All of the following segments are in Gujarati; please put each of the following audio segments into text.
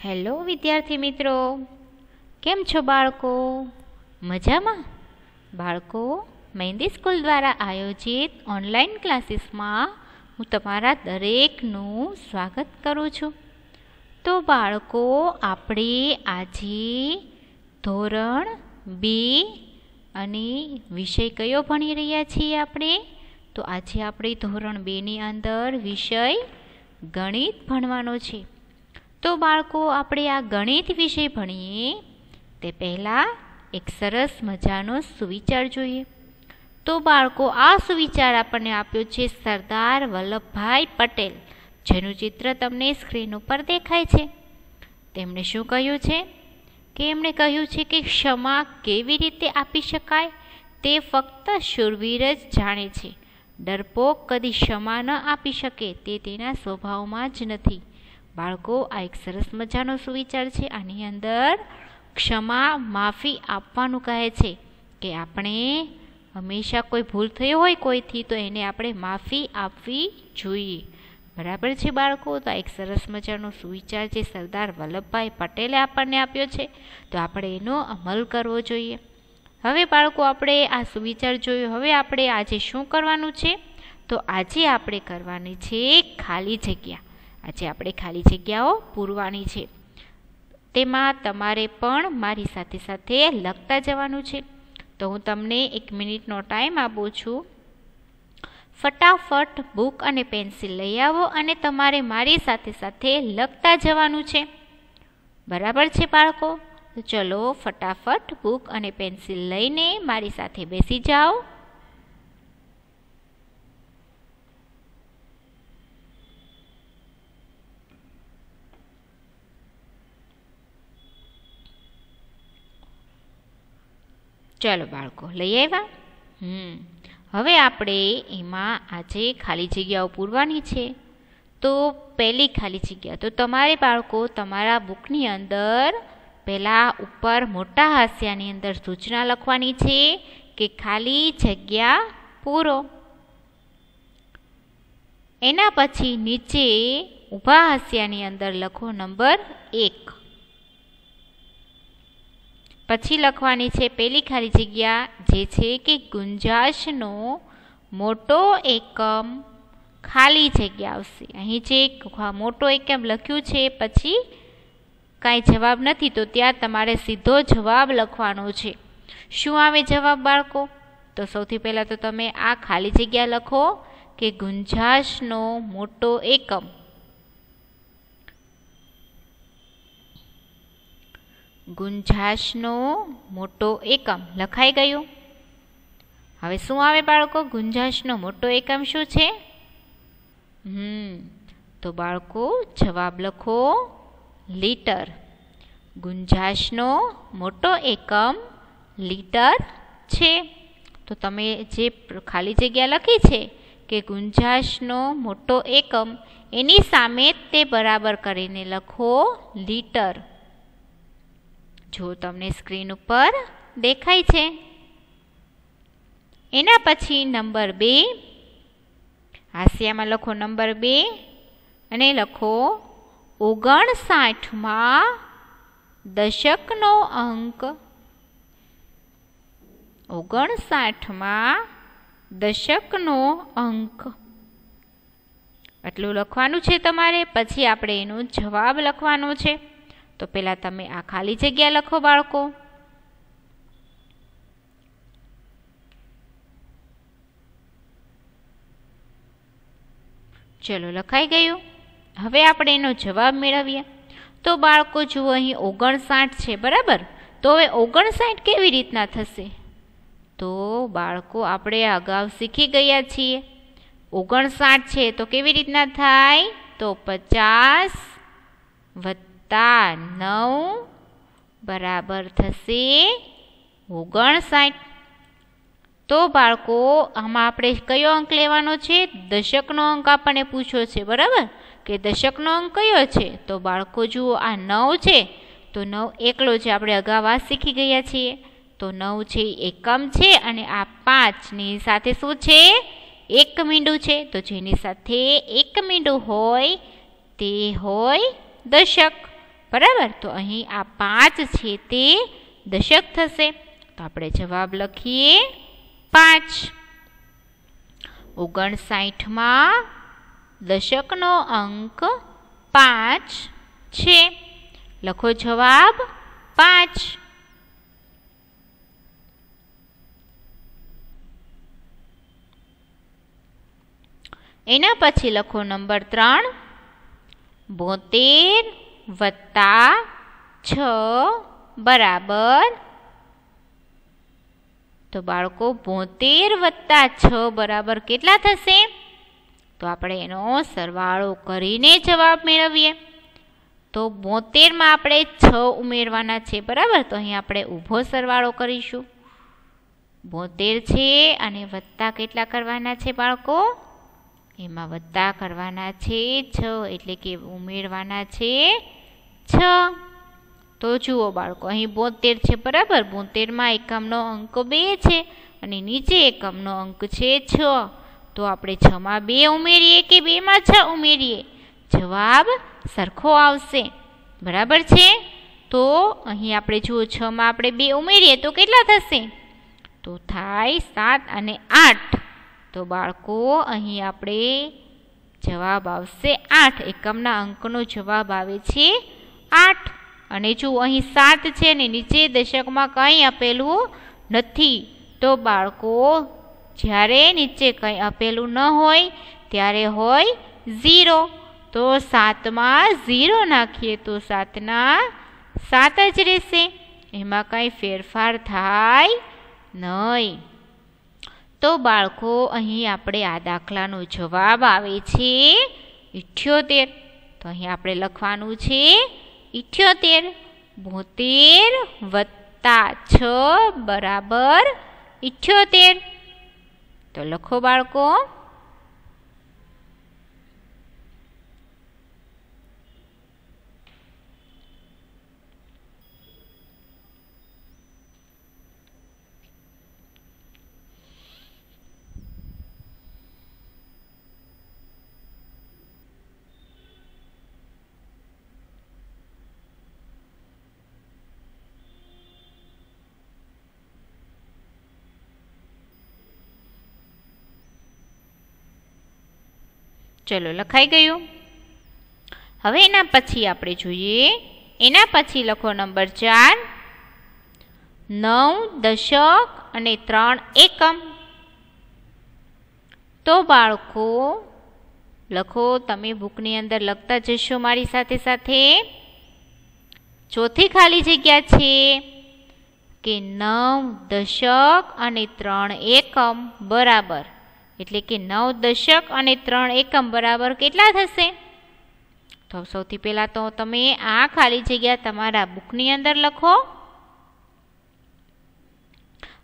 હેલો વિદ્યાર્થી મિત્રો, કેમ છો બાળકો? મજામાં? બાળકો, મહેંદી સ્કૂલ દ્વારા આયોજિત ઓનલાઈન ક્લાસીસમાં હું તમારા દરેકનું સ્વાગત કરું છું. તો બાળકો, આપણે આજે ધોરણ 2 અને વિષય કયો ભણી રહ્યા છીએ આપણે? તો આજે આપણે ધોરણ 2ની અંદર વિષય ગણિત ભણવાનો છે. તો બાળકો, આપણે આ ગણિત વિષય ભણીએ તે પહેલાં એક સરસ મજાનો સુવિચાર જોઈએ. તો બાળકો, આ સુવિચાર આપણને આપ્યો છે સરદાર વલ્લભભાઈ પટેલ, જેનું ચિત્ર તમને સ્ક્રીન ઉપર દેખાય છે. તેમણે શું કહ્યું છે કે એમણે કહ્યું છે કે ક્ષમા કેવી રીતે આપી શકાય તે ફક્ત શૂરવીર જ જાણે છે. ડરપોક કદી ક્ષમા ન આપી શકે તે તેના સ્વભાવમાં જ નથી. બાળકો, આ એક સરસ મજાનો સુવિચાર છે. આની અંદર ક્ષમા માફી આપવાનું કહે છે કે આપણે હંમેશા કોઈ ભૂલ થઈ હોય કોઈથી તો એને આપણે માફી આપવી જોઈએ. બરાબર છે બાળકો? તો આ એક સરસ મજાનો સુવિચાર છે સરદાર વલ્લભભાઈ પટેલે આપણને આપ્યો છે, તો આપણે એનો અમલ કરવો જોઈએ. હવે બાળકો, આપણે આ સુવિચાર જોયો. હવે આપણે આજે શું કરવાનું છે? તો આજે આપણે કરવાની છે ખાલી જગ્યા. આજે આપણે ખાલી જગ્યાઓ પૂરવાની છે. તેમાં તમારે પણ મારી સાથે સાથે લખતા જવાનું છે. તો હું તમને 1 મિનિટનો ટાઈમ આપું છું. ફટાફટ બુક અને પેન્સિલ લઈ આવો અને તમારે મારી સાથે સાથે લખતા જવાનું છે. બરાબર છે બાળકો? તો ચલો ફટાફટ બુક અને પેન્સિલ લઈને મારી સાથે બેસી જાઓ. ચાલો બાળકો, લઈ આવ્યા? હવે આપણે એમાં આજે ખાલી જગ્યાઓ પૂરવાની છે. તો પહેલી ખાલી જગ્યા, તો તમારે બાળકો તમારા બુકની અંદર પહેલાં ઉપર મોટા હાંસિયાની અંદર સૂચના લખવાની છે કે ખાલી જગ્યા પૂરો. એના પછી નીચે ઊભા હાંસિયાની અંદર લખો નંબર 1. પછી લખવાની છે પહેલી ખાલી જગ્યા, જે છે કે ગુંજાશનો મોટો એકમ ખાલી જગ્યા આવશે. અહીં જે મોટો એકમ લખ્યું છે પછી કાંઈ જવાબ નથી, તો ત્યાં તમારે સીધો જવાબ લખવાનો છે. શું આવે જવાબ બાળકો? તો સૌથી પહેલાં તો તમે આ ખાલી જગ્યા લખો કે ગુંજાશનો મોટો એકમ. ગુંજાશનો મોટો એકમ લખાઈ ગયું. હવે શું આવે બાળકો? ગુંજાશનો મોટો એકમ શું છે? તો બાળકો જવાબ લખો લીટર. ગુંજાશનો મોટો એકમ લીટર છે. તો તમે જે ખાલી જગ્યા લખી છે કે ગુંજાશનો મોટો એકમ, એની સામે તે બરાબર કરીને લખો લીટર. જો તમને સ્ક્રીન ઉપર દેખાય છે. એના પછી નંબર 2, હાંસિયામાં લખો નંબર 2 અને લખો 59માં દશકનો અંક. 59માં દશકનો અંક આટલું લખવાનું છે તમારે. પછી આપણે એનો જવાબ લખવાનો છે. તો પહેલાં તમે આ ખાલી જગ્યા લખો બાળકો. ચલો લખાઈ ગયું. હવે આપણે એનો જવાબ મેળવીએ. તો બાળકો જુઓ, અહીં 59 છે, બરાબર? તો હવે 59 કેવી રીતના થશે? તો બાળકો, આપણે અગાઉ શીખી ગયા છીએ. 59 છે તો કેવી રીતના થાય? તો 50 વત્તા 9 બરાબર થશે 59. તો બાળકો, આમાં આપણે કયો અંક લેવાનો છે? દશકનો અંક આપણને પૂછ્યો છે, બરાબર? કે દશકનો અંક કયો છે? તો બાળકો જુઓ, આ 9 છે તો 9 એકલો છે, આપણે અગાઉ આ શીખી ગયા છીએ. તો 9 છે એકમ છે અને આ 5ની સાથે શું છે? એક મીંડું છે. તો જેની સાથે એક મીંડું હોય તે હોય દશક. बराबर। तो अहीं आ 5 छे ते दशक थशे, तो आपणे जवाब लखीए 5। 59 मां दशकनो अंक 5 छे, लखो जवाब 5। एना पछी लखो नंबर 3, 72 + 6 बराबर। तो बाळको 72 + 6 बराबर केटला थशे? तो आपणे एनो सरवाळो करीने जवाब मेळवीए। तो 72 मां आपणे 6 उमेरवाना छे, बराबर। तो अहीं आपणे ऊभो सरवाळो करीशुं। 72 छे अने वत्ता केटला करवाना छे बाळको? एमां वत्ता करवाना छे 6, एटले के उमेरवाना छे 6। तो जुओ बाळको, अहीं 72 छे, बराबर। 72 मां एकमनो अंक 2 छे अने नीचे एकमनो अंक छे 6। तो आपणे 6 मां 2 उमेरीए के 2 मां 6 उमेरीए? जवाब सरखो आवशे, बराबर छे। तो अहीं आपणे जुओ 6 मां आपणे 2 उमेरीए तो केटला थशे? तो थाय 7 અને 8। तो बाळको अहीं आपणे जवाब आवशे 8। एकमना अंकनो जवाब आवे छे 8। अने जो अहीं 7 छे ने नीचे दशकमां कंई आपेલું નથી। तो बाळको ज्यारे नीचे कंई आपेલું न होय त्यारे होय 0। तो 7 मां 0 नाखीए तो 7 ना 7 ज रहेशे, एमां कंई फेरफार थाय नहीं। तो बाळको अहीं आपणे आ दाखलानो जवाब आवे छे 78। तो अहीं आपणे लखवानुं छे 78। 72 + 6 बराबर 78। तो लखो बाळको। चलो लखाई गयुं। हवे एना पछी आपणे जोईए, एना पछी लखो नंबर 4, 9 दशक अने 3 एकम। तो बाळको लखो, तमे बुकनी अंदर लखता जशो मारी साथे साथे। चौथी खाली जग्या छे के 9 दशक अने 3 एकम बराबर, એટલે કે 9 દશક અને 3 એકમ બરાબર કેટલા થશે? તો સૌથી પહેલા તો તમે આ ખાલી જગ્યા તમારા બુકની અંદર લખો।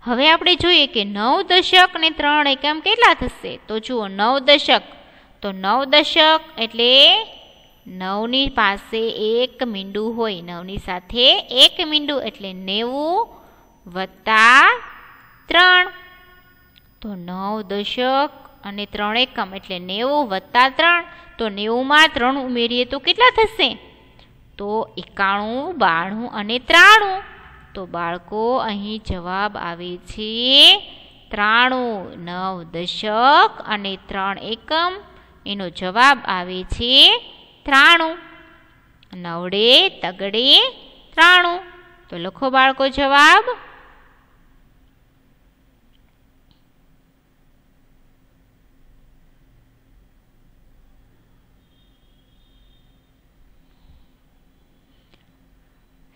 હવે આપણે જોઈએ કે 9 દશક અને 3 એકમ કેટલા થશે? તો જુઓ 9 દશક, તો 9 દશક એટલે 9 ની પાસે એક મીંડું હોય, 9 ની સાથે એક મીંડું એટલે 90 + 3। तो 9 दशक अने 3 एकम एटले 90 + 3। तो 90 मां 3 उमेरीए तो केटला थशे? तो 91, 92 अने 93। तो बाळको अहीं जवाब आवे छे 93। 9 दशक अने 3 एकम एनो जवाब आवे छे 93। नवड़े तगड़े 93। तो लखो बाळको जवाब।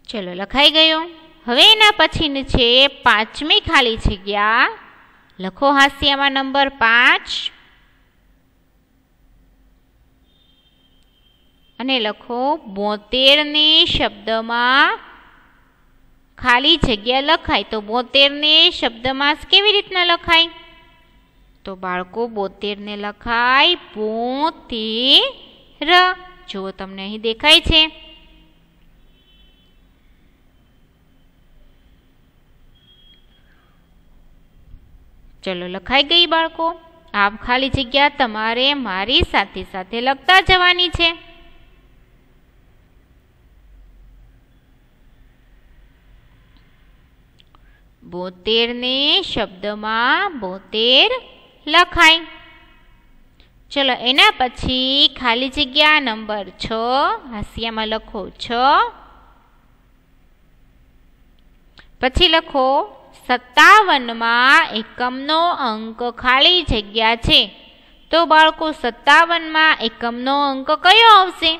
चलो लखाई गयो। हवे एना पछीनी छे 5मी खाली जग्या। लखो हास्यमां नंबर 5 अने लखो 72 ने शब्दमां खाली जग्या लखाय। तो 72 ने शब्दमां केवी रीतना लखाय? तो बाळको 72 ने लखाय 72। जो तमने अहीं देखाय छे। चलो लखाई गई बाळको। आप खाली जग्या तमारे मारी साथे साथे लखता जवानी छे। 72 ने शब्दमां 72 लखाय। चलो एना पछी खाली जग्या नंबर 6 हास्यामां लखो 6। पछी लखो 57 मां एकमनो अंक खाली जग्या छे। तो बाळको 57 मां एकमनो अंक कयो आवशे?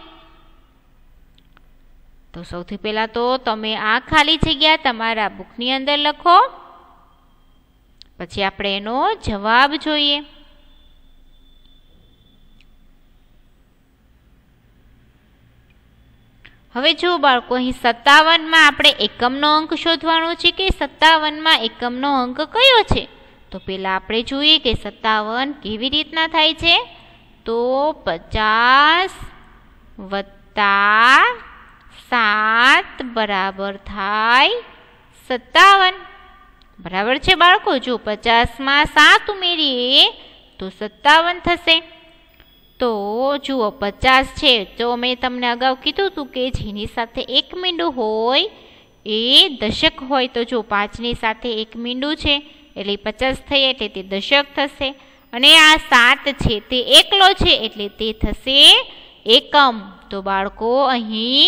तो सौथी पहेला तो तमे आ खाली जग्या तमारा बुकनी अंदर लखो, पछी आपणे एनो जवाब जोईए। हवे जो बाळको अहीं 57 मां आपणे एकमनो अंक शोधवानो छे के 57 मां एकमनो अंक कयो छे? तो पेला आपणे जोईए के 57 केवी रीतना थाय छे। तो 50 वत्ता 7 बराबर थाय 57। बराबर छे बाळको? जो 50 मां 7 उमेरीए तो 57 थशे। तो जुओ 50 छे तो मैं तमने अगाऊ कीधुं हतुं के जेनी साथे एक मींडुं होय ए दशक होय। तो जो 5 नी साथे एक मींडुं छे एटले 50 थई एटले ते दशक थशे। अने आ 7 छे ते एकलो छे एटले ते थशे एकम। तो बाळको अहीं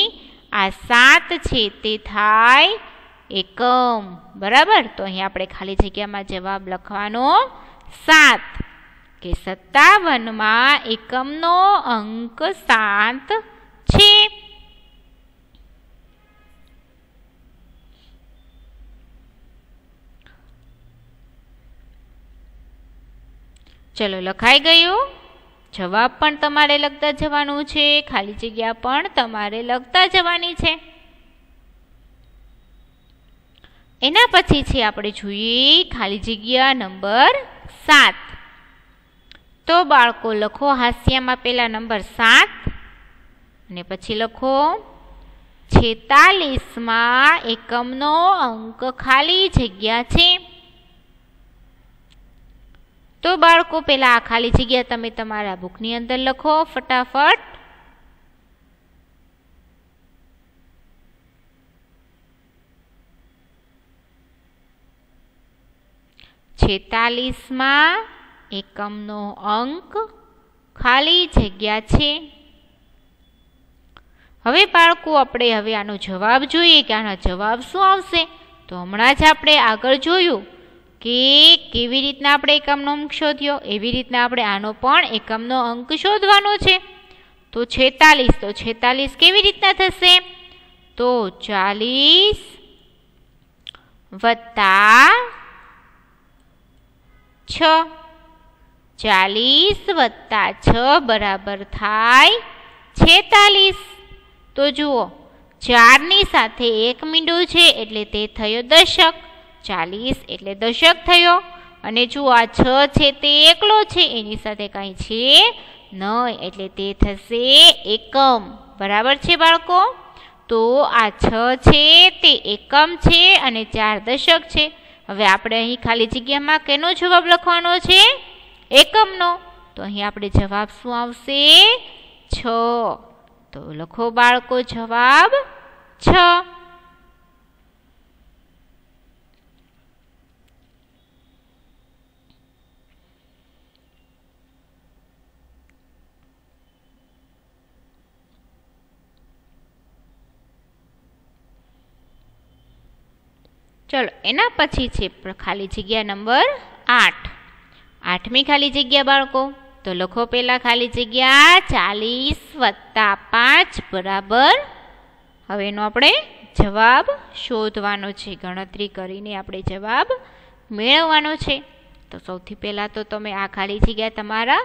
आ 7 छे ते थाय एकम। बराबर? तो अहीं आपणे खाली जग्यामां जवाब लखवानो 7 के 57 मां एकमनो अंक 7 छे। चलो लखाई गयो। जवाब पण तमारे लखता जवानुं छे, खाली जग्या पण तमारे लखता जवानी छे। एना पछी छे आपणे जोईए खाली जग्या नंबर 7। तो बाळको लखो हास्यामां पेला नंबर 7 अने पछी लखो 46 मां एकमनो अंक खाली जग्या छे। तो बाळको पेला आ खाली जग्या तमे तमारा बुकनी अंदर लखो फटाफट। 46 मां एकमनो अंक खाली जग्या छे। हवे बाळको आपणे हवे आनो जवाब जोईए के आनो जवाब शुं आवशे। तो हमणां ज आपणे आगळ जोयुं के केवी रीतना आपणे एकमनो अंक शोध्यो एवी रीतना आपणे आनो पण एकमनो अंक शोधवानो छे। तो 46 तो 46 केवी रीतना थशे? तो 40 वत्ता 6। 40 वत्ता 6 बराबर थाय 46। तो जुओ 4 नी साथे एक मींडुं छे एटले ते थयो दशक। 40 एटले दशक थयो। अने जुओ आ 6 छे ते एकलो छे एनी साथे काई छे नहीं एटले ते थशे एकम। बराबर छे बाळको? तो आ 6 छे ते एकम छे अने 4 दशक छे। हवे आपणे अहीं खाली जग्यामां केनो जवाब लखवानो छे? एकमनो। तो अहीं आपणे जवाब शुं आवशे? 6। तो लखो बाळको जवाब 6। चलो एना पछी छे खाली जग्या नंबर 8। 8मी खाली जग्या बाळको। तो लखो पेला खाली जग्या 40 वत्ता 5 बराबर। हवे एनो आपणे जवाब शोधवानो छे। गणतरी करीने आपणे जवाब मेळववानो छे। तो सौथी पहेला तो तमे आ खाली जग्या तमारा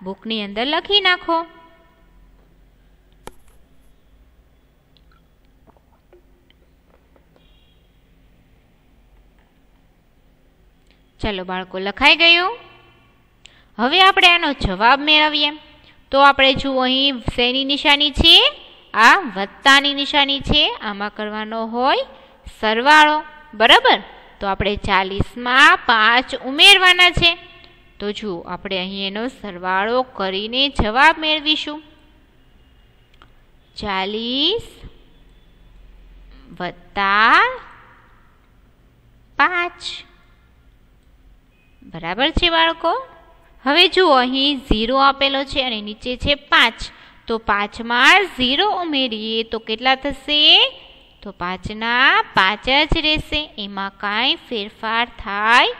बुकनी अंदर लखी नाखो। चलो बाळको लखाई गयुं। हवे आपणे आनो जवाब मेळवीए। तो आपणे जुओ अहीं शेनी निशानी छे? आ वत्तानी निशानी छे। आमां करवानो होय सरवाळो। बराबर? तो आपणे 40 मां 5 उमेरवाना छे। तो जुओ आपणे अहीं एनो सरवाळो करीने जवाब मेळवीशुं। 40 वत्ता 5. બરાબર છે બાળકો? હવે જુઓ અહીં 0 આપેલો છે અને નીચે છે 5. તો 5 માં 0 ઉમેરીએ તો કેટલા થશે? તો 5 ના 5 જ રહેશે, એમાં કાંઈ ફેરફાર થાય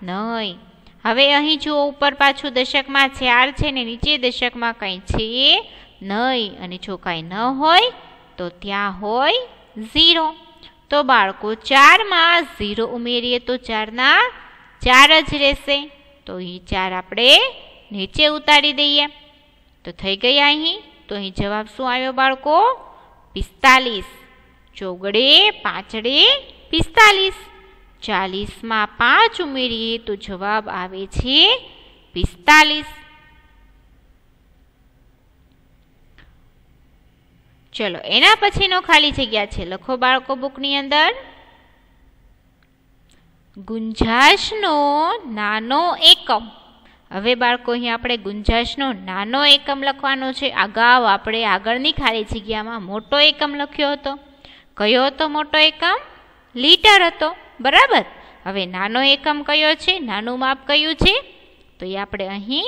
નહીં. હવે અહીં જુઓ ઉપર પાછું દશકમાં 4 છે ને નીચે દશકમાં કંઈ છે નહીં, અને જો કાંઈ ન હોય તો ત્યાં હોય 0. તો બાળકો 4 માં 0 ઉમેરીએ તો 4 ના 4 જ રહેશે. તો અહીં 4 આપણે નીચે ઉતારી દઈએ તો થઈ ગયા અહીં. તો અહીં જવાબ શું આવ્યો બાળકો? 45. ચોગડે પાંચડે 45. 40 માં 5 ઉમેરીએ તો જવાબ આવે છે 45. ચલો એના પછીનો ખાલી જગ્યા છે લખો બાળકો બુકની અંદર. ગુંજાશનો નાનો એકમ. હવે બાળકો અહીં આપણે ગુંજાશનો નાનો એકમ લખવાનો છે. અગાઉ આપણે આગળની ખાલી જગ્યામાં મોટો એકમ લખ્યો હતો. કયો હતો મોટો એકમ? લીટર હતો, બરાબર. હવે નાનો એકમ કયો છે? નાનું માપ કયું છે? તો એ આપણે અહીં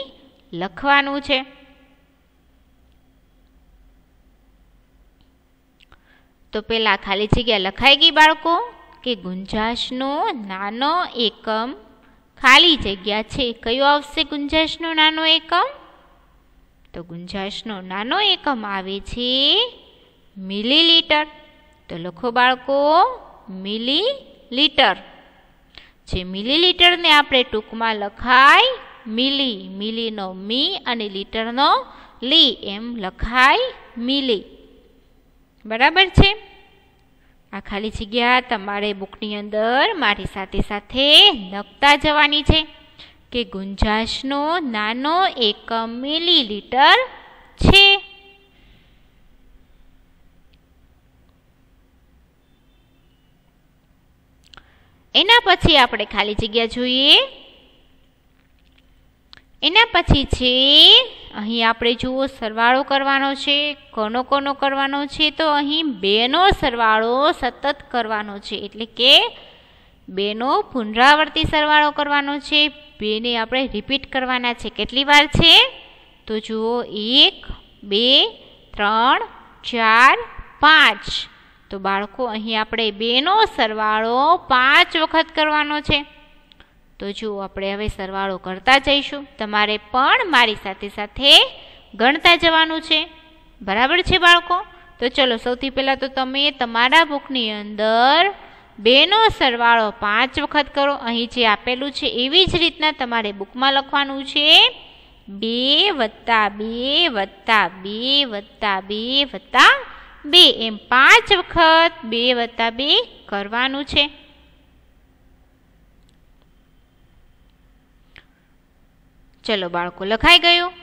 લખવાનું છે. તો પેલા ખાલી જગ્યા લખાઈ ગઈ બાળકો કે ગુંજાશનો નાનો એકમ ખાલી જગ્યા છે. કયો આવશે ગુંજાશનો નાનો એકમ? તો ગુંજાશનો નાનો એકમ આવે છે મિલીલીટર. તો લખો બાળકો મિલીલીટર. જે મિલીલીટરને આપણે ટૂંકમાં લખાય મિલી. મિલીનો મી અને લીટરનો લી એમ લખાય મિલી. બરાબર છે? આ ખાલી જગ્યા તમારે બુકની અંદર મારી સાથે સાથે લખતા જવાની છે કે ગુંજાશનો નાનો એકમ મિલીલીટર છે. એના પછી આપણે ખાલી જગ્યા જોઈએ. એના પછી છે અહીં આપણે જુઓ સરવાળો કરવાનો છે. કોનો કોનો કરવાનો છે? તો અહીં 2નો સરવાળો સતત કરવાનો છે, એટલે કે 2નો પુનરાવર્તી સરવાળો કરવાનો છે. 2ને આપણે રિપીટ કરવાના છે. કેટલી વાર છે? તો જુઓ 1 2 3 4 5. તો બાળકો અહીં આપણે 2નો સરવાળો 5 વખત કરવાનો છે. તો જુઓ આપણે હવે સરવાળો કરતા જઈશું. તમારે પણ મારી સાથે સાથે ગણતા જવાનું છે. બરાબર છે બાળકો? તો ચલો સૌથી પહેલાં તો તમે તમારા બુકની અંદર 2નો સરવાળો 5 વખત કરો. અહીં જે આપેલું છે એવી જ રીતના તમારે બુકમાં લખવાનું છે. 2 વત્તા 2 વત્તા 2 વત્તા 2 વત્તા 2 એમ 5 વખત 2 વત્તા 2 કરવાનું છે. ચલો બાળકો લખાઈ ગયું.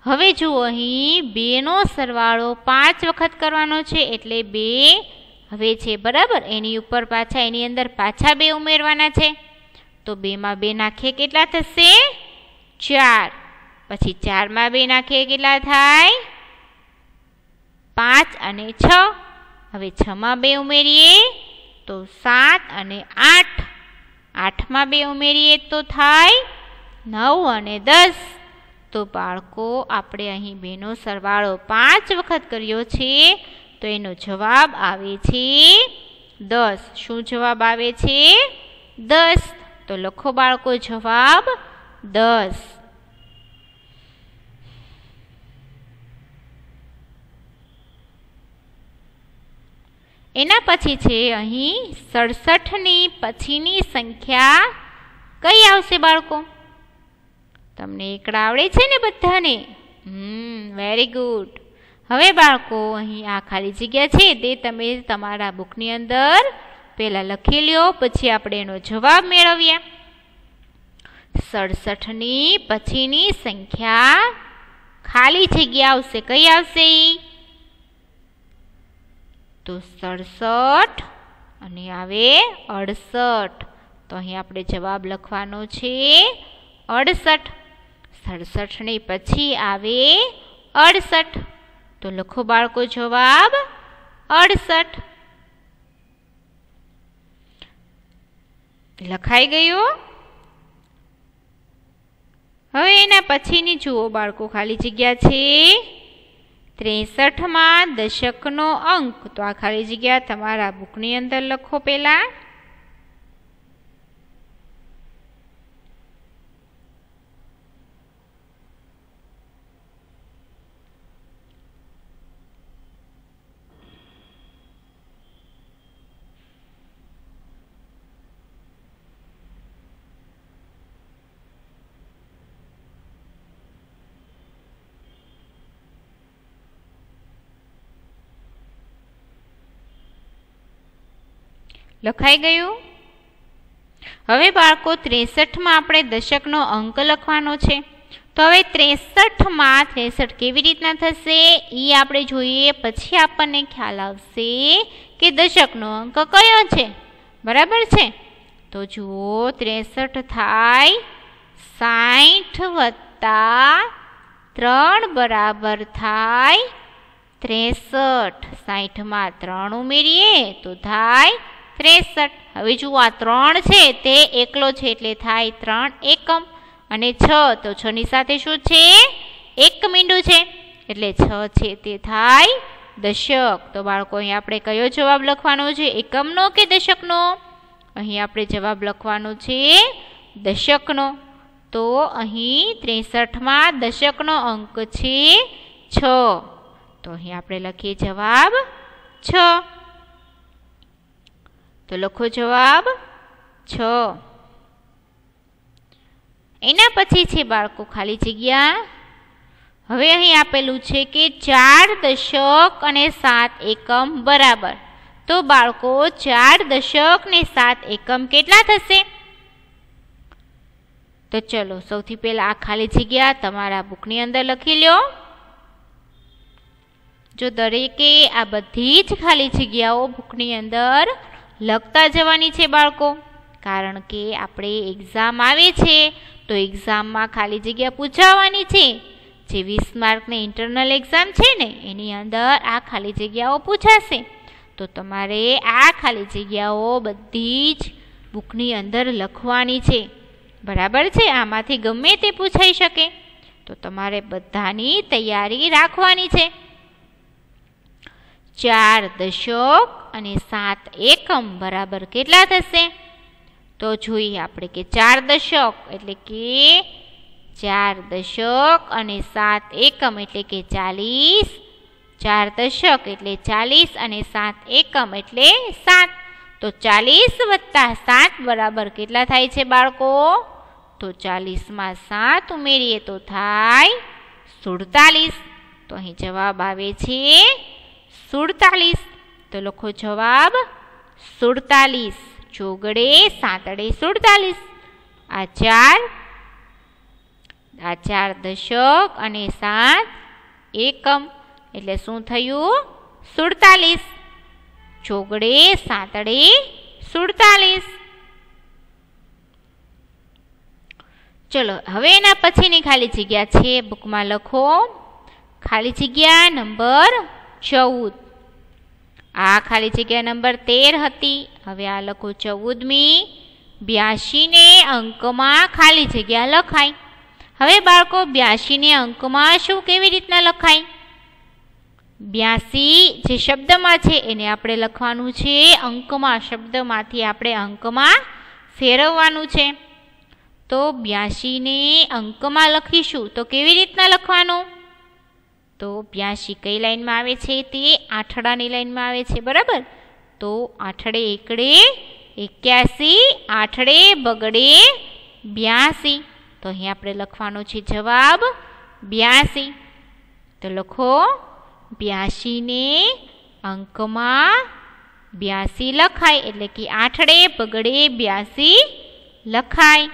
હવે જુઓ અહીં 2નો સરવાળો 5 વખત કરવાનો છે, એટલે 2 હવે છે બરાબર. એની ઉપર પાછા એની અંદર પાછા 2 ઉમેરવાના છે. તો 2 માં 2 નાખીએ કેટલા થશે? 4. પછી 4 માં 2 નાખીએ કેટલા થાય? 5 અને 6. હવે 6 માં 2 ઉમેરીએ તો 7 અને 8. 8 માં 2 ઉમેરીએ તો થાય 9 અને 10. તો બાળકો આપણે અહીં 2નો સરવાળો 5 વખત કર્યો છે, તો એનો જવાબ આવે છે 10. શું જવાબ આવે છે? 10. તો લખો બાળકો જવાબ 10. એના પછી છે અહીં 67ની પછીની સંખ્યા કઈ આવશે બાળકો? તમને એકડા આવડે છે ને બધાને? Very good. હવે બાળકો અહીં આ ખાલી જગ્યા છે તે તમે તમારા બુકની અંદર પહેલાં લખી લ્યો, પછી આપણે એનો જવાબ મેળવીએ. 67ની પછીની સંખ્યા ખાલી જગ્યા આવશે. કઈ આવશે? તો 67 અને આવે 68. તો અહીં આપણે જવાબ લખવાનો છે 68. 67ની પછી આવે 68. તો લખો બાળકો જવાબ 68. લખાઈ ગયું. હવે એના પછીની જુઓ બાળકો ખાલી જગ્યા છે 63માં દશકનો અંક. તો આ ખાલી જગ્યા તમારા બુકની અંદર લખો પહેલા. લખાઈ ગયું. હવે બાળકો 63માં આપણે દશકનો અંક લખવાનો છે. તો હવે 63માં 63 કેવી રીતના થશે એ આપણે જોઈએ, પછી આપણને ખ્યાલ આવશે કે દશકનો અંક કયો છે. બરાબર છે. તો જુઓ 63 થાય 60 વત્તા 3 બરાબર થાય 63. 60માં 3 ઉમેરીએ તો થાય 63. હવે જુઓ આ 3 છે તે એકલો છે એટલે થાય 3 એકમ, અને 6 તો 6 ની સાથે શું છે 1 મીંડું છે એટલે 6 છે તે થાય દશક. તો બાળકો અહીં આપણે કયો જવાબ લખવાનો છે, એકમનો કે દશકનો? અહીં આપણે જવાબ લખવાનો છે દશકનો. તો અહીં 63માં દશકનો અંક છે 6. તો અહીં આપણે લખીએ જવાબ 6. તો લખો જવાબ 6. એના પછી છે બાળકો ખાલી જગ્યા. હવે અહીં આપેલું છે કે 4 દશક અને 7 એકમ બરાબર. તો બાળકો 4 દશક ને 7 એકમ કેટલા થશે? તો ચલો સૌથી પહેલા આ ખાલી જગ્યા તમારા બુકની અંદર લખી લો. જો દરેકે આ બધી જ ખાલી જગ્યાઓ બુકની અંદર લખતા જવાની છે બાળકો, કારણ કે આપણે એક્ઝામ આવે છે તો એક્ઝામમાં ખાલી જગ્યા પૂછાવાની છે. જે 20 માર્કની ઇન્ટરનલ એક્ઝામ છે ને એની અંદર આ ખાલી જગ્યાઓ પૂછાશે. તો તમારે આ ખાલી જગ્યાઓ બધી જ બુકની અંદર લખવાની છે. બરાબર છે. આમાંથી ગમે તે પૂછાઈ શકે, તો તમારે બધાની તૈયારી રાખવાની છે. 4 દશક અને 7 એકમ બરાબર કેટલા થશે? તો જોઈએ આપણે કે 4 દશક એટલે કે 4 દશક અને 7 એકમ એટલે કે 40. 4 દશક એટલે 40 અને 7 એકમ એટલે 7. તો 40 વત્તા 7 બરાબર કેટલા થાય છે બાળકો? તો 40માં 7 ઉમેરીએ તો થાય 47. તો અહીં જવાબ આવે છે 47. તો લખો જવાબ 47. ચોગડે સાતડે 47. આ 4 દશક અને 7 એકમ એટલે શું થયું? 47. ચોગડે સાતડે 47. ચલો હવે એના પછીની ખાલી જગ્યા છે બુકમાં લખો. ખાલી જગ્યા નંબર 14. આ ખાલી જગ્યા નંબર 13 હતી. હવે આ લખો 14મી. 82 ને અંકમાં ખાલી જગ્યા લખાય. હવે બાળકો 82 ને અંકમાં શું કેવી રીતના લખાય? 82 જે શબ્દમાં છે એને આપણે લખવાનું છે અંકમાં. શબ્દમાંથી આપણે અંકમાં ફેરવવાનું છે. તો 82 ને અંકમાં લખીશું તો કેવી રીતના લખવાનું? તો 82 કઈ લાઈનમાં આવે છે? તે આઠડાની લાઈનમાં આવે છે. બરાબર. તો આઠડે એકડે 81, આઠડે બગડે 82. તો અહીં આપણે લખવાનો છે જવાબ 82. તો લખો 82 ને અંકમાં 82 લખાય એટલે કે આઠડે બગડે 82 લખાય.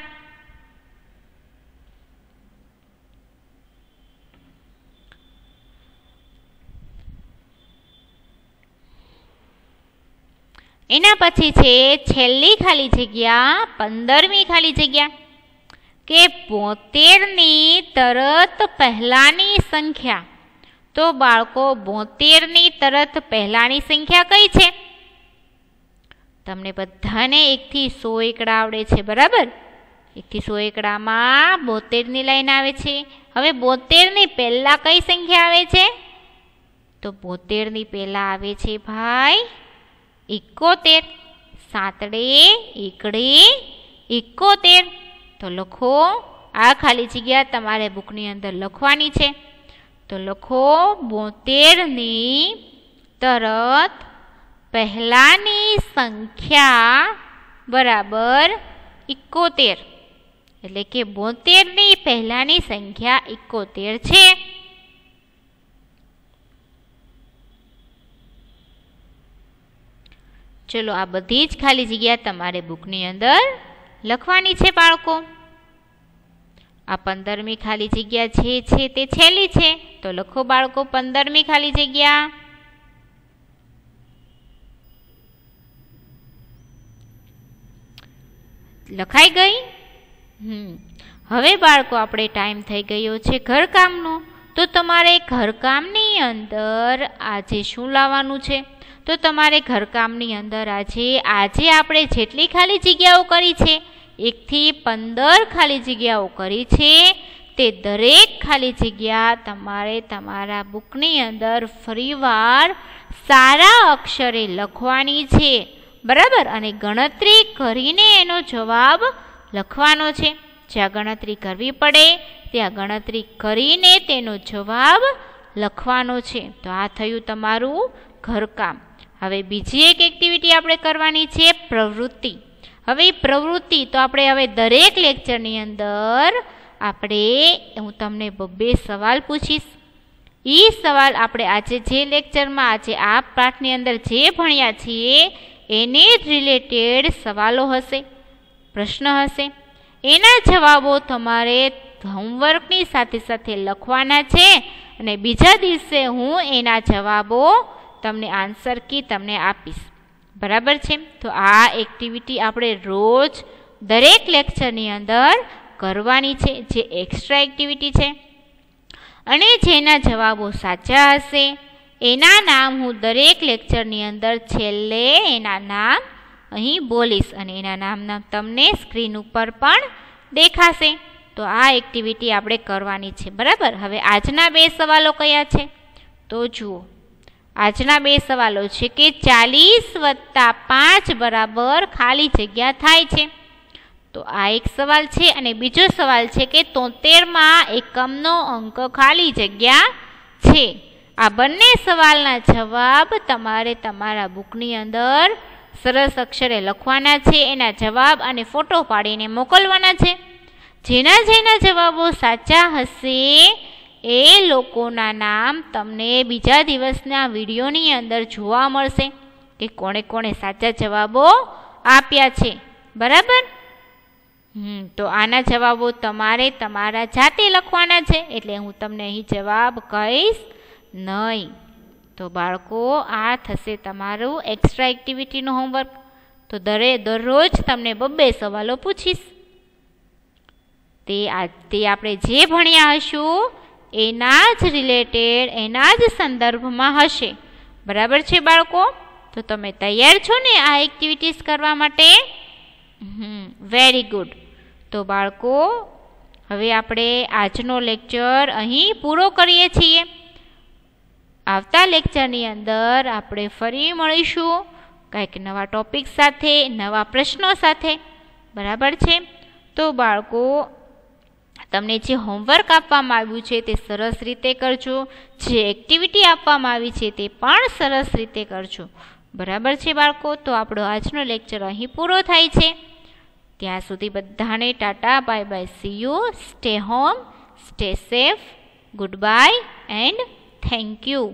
એના પછી છે છેલ્લી ખાલી જગ્યા 15મી ખાલી જગ્યા કે 72ની તરત પહેલાની સંખ્યા. તો બાળકો 72ની તરત પહેલાની સંખ્યા કઈ છે? તમને બધાને 1 થી 100 એકડા આવડે છે, બરાબર? 1 થી 100 એકડામાં 72ની લાઈન આવે છે. હવે 72ની પહેલા કઈ સંખ્યા આવે છે? તો 72ની પહેલા આવે છે ભાઈ 71. સાતડે એકડે 71. તો લખો, આ ખાલી જગ્યા તમારે બુકની અંદર લખવાની છે. તો લખો 72ની તરત પહેલાની સંખ્યા બરાબર 71. એટલે કે 72ની પહેલાની સંખ્યા 71 છે. ચલો, આ બધી જ ખાલી જગ્યા તમારે બુકની અંદર લખવાની છે બાળકો. આ 15મી ખાલી જગ્યા છે તે છેલ્લી છે. તો લખો બાળકો 15મી ખાલી જગ્યા. લખાઈ ગઈ? હવે બાળકો આપણે ટાઈમ થઈ ગયો છે ઘરકામનો. તો તમારે ઘરકામની અંદર આજે શું લાવવાનું છે? તો તમારે ઘરકામની અંદર આજે આપણે જેટલી ખાલી જગ્યાઓ કરી છે, 1 થી 15 ખાલી જગ્યાઓ કરી છે, તે દરેક ખાલી જગ્યા તમારે તમારા બુકની અંદર ફરીવાર સારા અક્ષરે લખવાની છે, બરાબર? અને ગણતરી કરીને એનો જવાબ લખવાનો છે. જ્યાં ગણતરી કરવી પડે ત્યાં ગણતરી કરીને તેનો જવાબ લખવાનો છે. તો આ થયું તમારું ઘરકામ. હવે બીજી એક એક્ટિવિટી આપણે કરવાની છે, પ્રવૃત્તિ. હવે પ્રવૃત્તિ તો આપણે હવે દરેક લેક્ચરની અંદર હું તમને 2 સવાલ પૂછીશ. એ સવાલ આપણે આજે જે લેક્ચરમાં આજે આ પાઠની અંદર જે ભણ્યા છીએ એને જ રિલેટેડ સવાલો હશે, પ્રશ્ન હશે. એના જવાબો તમારે હોમવર્કની સાથે સાથે લખવાના છે અને બીજા દિવસે હું એના જવાબો તમને આન્સર કી તમને આપીશ, બરાબર છે? તો આ એક્ટિવિટી આપણે રોજ દરેક લેક્ચરની અંદર કરવાની છે, જે એક્સ્ટ્રા એક્ટિવિટી છે. અને જેના જવાબો સાચા હશે એના નામ હું દરેક લેક્ચરની અંદર છેલ્લે એના નામ અહીં બોલીશ અને એના નામ તમને સ્ક્રીન ઉપર પણ દેખાશે. તો આ એક્ટિવિટી આપણે કરવાની છે, બરાબર? હવે આજના 2 સવાલો કયા છે? તો જુઓ, આજના 2 સવાલો છે કે 40 + 5 બરાબર ખાલી જગ્યા થાય છે. તો આ એક સવાલ છે. અને બીજો સવાલ છે કે 73માં એકમનો અંક ખાલી જગ્યા છે. આ બંને સવાલના જવાબ તમારે તમારા બુકની અંદર સરસ અક્ષરે લખવાના છે, એના જવાબ અને ફોટો પાડીને મોકલવાના છે. જેના જવાબો સાચા હશે એ લોકોના નામ તમને બીજા દિવસના વિડીયોની અંદર જોવા મળશે કે કોણે કોણે સાચા જવાબો આપ્યા છે, બરાબર? તો આના જવાબો તમારે તમારા જાતે લખવાના છે, એટલે હું તમને અહીં જવાબ કહીશ નહીં. તો બાળકો, આ થશે તમારું એક્સ્ટ્રા એક્ટિવિટીનું હોમવર્ક. તો દરરોજ તમને 2 સવાલો પૂછીશ. તે આપણે જે ભણ્યા હશું એના જ રિલેટેડ, એના જ સંદર્ભમાં હશે, બરાબર છે બાળકો? તો તમે તૈયાર છો ને આ એક્ટિવિટીઝ કરવા માટે? Very good. તો બાળકો, હવે આપણે આજનો લેક્ચર અહીં પૂરો કરીએ છીએ. આવતા લેક્ચરની અંદર આપણે ફરી મળીશું કંઈક નવા ટોપિક સાથે, નવા પ્રશ્નો સાથે, બરાબર છે? તો બાળકો, તમને જે હોમવર્ક આપવામાં આવ્યું છે તે સરસ રીતે કરજો. જે એક્ટિવિટી આપવામાં આવી છે તે પણ સરસ રીતે કરજો, બરાબર છે બાળકો? તો આપણો આજનો લેક્ચર અહીં પૂરો થાય છે. ત્યાં સુધી બધાને Tata, bye bye, C you, stay home, stay safe, good bye and thank you.